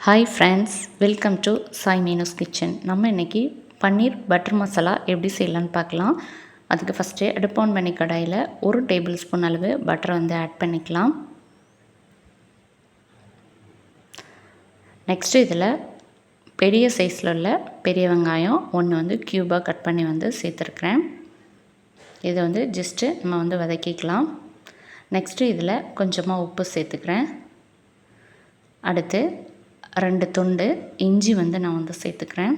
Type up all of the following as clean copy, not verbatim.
Hi friends, welcome to Sai minus kitchen. நம்ம இன்றைக்கி பன்னீர் butter masala எப்படி செய்யலான்னு பார்க்கலாம். அதுக்கு ஃபஸ்ட்டு அடுப்பு ஆன் பண்ணி கடாயில் 1 டேபிள் ஸ்பூன் அளவு பட்டரை ஆட் பண்ணிக்கலாம். நெக்ஸ்ட்டு இதில் பெரிய சைஸில் உள்ள பெரிய வெங்காயம் 1 க்யூபாக கட் பண்ணி சேர்த்துருக்குறேன். இதை ஜஸ்ட்டு நம்ம வதக்கிக்கலாம். நெக்ஸ்ட்டு இதில் கொஞ்சமாக உப்பு சேர்த்துக்கிறேன். அடுத்து 2 துண்டு இஞ்சி நான் சேர்த்துக்கிறேன்.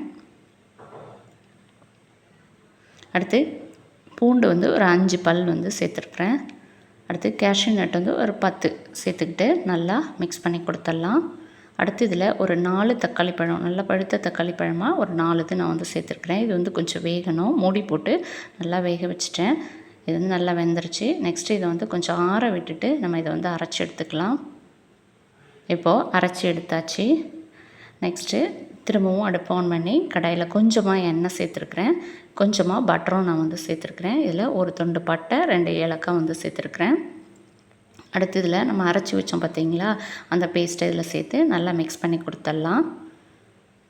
அடுத்து பூண்டு ஒரு 5 பல் சேர்த்துருக்குறேன். அடுத்து கேஷ்யூ நட் ஒரு 10 சேர்த்துக்கிட்டு நல்லா மிக்ஸ் பண்ணி கொடுத்துடலாம். அடுத்து இதில் ஒரு 4 தக்காளி பழம், நல்லா பழுத்த தக்காளி பழமாக ஒரு 4 இது நான் சேர்த்துருக்குறேன். இது கொஞ்சம் வேகணும். மூடி போட்டு நல்லா வேக வச்சுட்டேன். இது நல்லா வெந்துருச்சு. நெக்ஸ்ட்டு இதை கொஞ்சம் ஆற விட்டுட்டு நம்ம இதை அரைச்சி எடுத்துக்கலாம். இப்போது அரைச்சி எடுத்தாச்சு. நெக்ஸ்ட்டு திரும்பவும் அடுப்பு ஆன் பண்ணி கடாயில் கொஞ்சமாக எண்ணெய் சேர்த்துருக்குறேன். கொஞ்சமாக பட்டரும் நான் சேர்த்துருக்குறேன். இதில் ஒரு துண்டு பட்டை, 2 ஏலக்காய் சேர்த்துருக்குறேன். அடுத்து இதில் நம்ம அரைச்சி வச்சோம் பார்த்திங்களா, அந்த பேஸ்ட்டை இதில் சேர்த்து நல்லா மிக்ஸ் பண்ணி கொடுத்துடலாம்.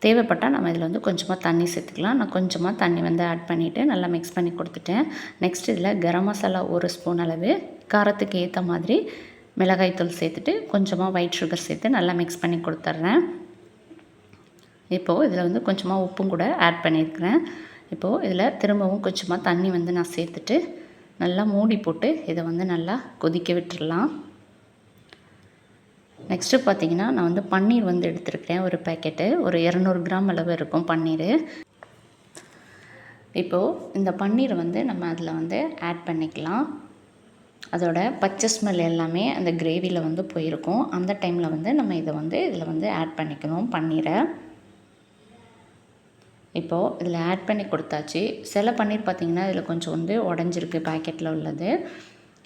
தேவைப்பட்டால் நம்ம இதில் கொஞ்சமாக தண்ணி சேர்த்துக்கலாம். நான் கொஞ்சமாக தண்ணி ஆட் பண்ணிவிட்டு நல்லா மிக்ஸ் பண்ணி கொடுத்துட்டேன். நெக்ஸ்ட் இதில் கரம் மசாலா 1 ஸ்பூன் அளவு, காரத்துக்கு ஏற்ற மாதிரி மிளகாய்த்தூள் சேர்த்துட்டு கொஞ்சமாக ஒயிட் சுகர் சேர்த்து நல்லா மிக்ஸ் பண்ணி கொடுத்துட்றேன். இப்போது இதில் கொஞ்சமாக உப்பும் கூட ஆட் பண்ணியிருக்கிறேன். இப்போது இதில் திரும்பவும் கொஞ்சமாக தண்ணி நான் சேர்த்துட்டு நல்லா மூடி போட்டு இதை நல்லா கொதிக்க விட்டுடலாம். நெக்ஸ்ட்டு பார்த்திங்கன்னா நான் பன்னீர் எடுத்துருக்கிறேன். ஒரு பேக்கெட்டு ஒரு 200 கிராம் அளவு இருக்கும் பன்னீர். இப்போது இந்த பன்னீரை நம்ம அதில் ஆட் பண்ணிக்கலாம். அதோட பச்சை ஸ்மெல் எல்லாமே அந்த கிரேவியில் போயிருக்கும். அந்த டைமில் நம்ம இதை இதில் ஆட் பண்ணிக்கணும் பன்னீரை. இப்போது இதில் ஆட் பண்ணி கொடுத்தாச்சு. சில பன்னீர் பார்த்திங்கன்னா இதில் கொஞ்சம் உடஞ்சிருக்கு பேக்கெட்டில் உள்ளது.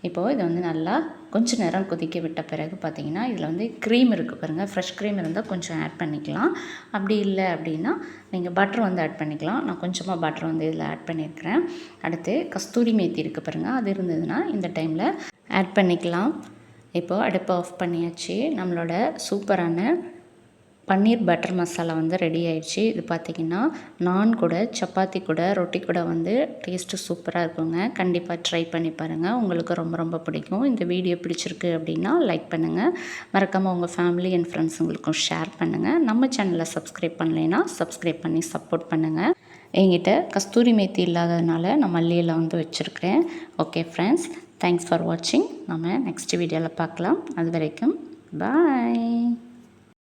இப்போது இதை நல்லா கொஞ்சம் நேரம் கொதிக்க விட்ட பிறகு பார்த்திங்கன்னா இதில் க்ரீம் இருக்குது பாருங்கள். ஃப்ரெஷ் க்ரீம் இருந்தால் கொஞ்சம் ஆட் பண்ணிக்கலாம். அப்படி இல்லை அப்படின்னா நீங்கள் பட்டர் ஆட் பண்ணிக்கலாம். நான் கொஞ்சமாக பட்டர் இதில் ஆட் பண்ணியிருக்கிறேன். அடுத்து கஸ்தூரி மேத்தி இருக்குது பாருங்கள், அது இருந்ததுன்னா இந்த டைமில் ஆட் பண்ணிக்கலாம். இப்போது அடுப்பை ஆஃப் பண்ணியாச்சு. நம்மளோட சூப்பரான பன்னீர் பட்டர் மசாலா ரெடி ஆயிடுச்சு. இது பார்த்திங்கன்னா நான் கூட, சப்பாத்தி கூட, ரொட்டி கூட டேஸ்ட்டு சூப்பராக இருக்குங்க. கண்டிப்பாக ட்ரை பண்ணி பாருங்கள். உங்களுக்கு ரொம்ப ரொம்ப பிடிக்கும். இந்த வீடியோ பிடிச்சிருக்கு அப்படின்னா லைக் பண்ணுங்கள். மறக்காமல் உங்கள் ஃபேமிலி அண்ட் ஃப்ரெண்ட்ஸுங்களுக்கும் ஷேர் பண்ணுங்கள். நம்ம சேனலை சப்ஸ்கிரைப் பண்ணலைன்னா சப்ஸ்கிரைப் பண்ணி சப்போர்ட் பண்ணுங்கள். என்கிட்ட கஸ்தூரி மேத்தி இல்லாததுனால நான் மல்லியில் வச்சுருக்கிறேன். ஓகே ஃப்ரெண்ட்ஸ், தேங்க்ஸ் ஃபார் வாட்சிங். நம்ம நெக்ஸ்ட் வீடியோவில் பார்க்கலாம். அது வரைக்கும் பாய்.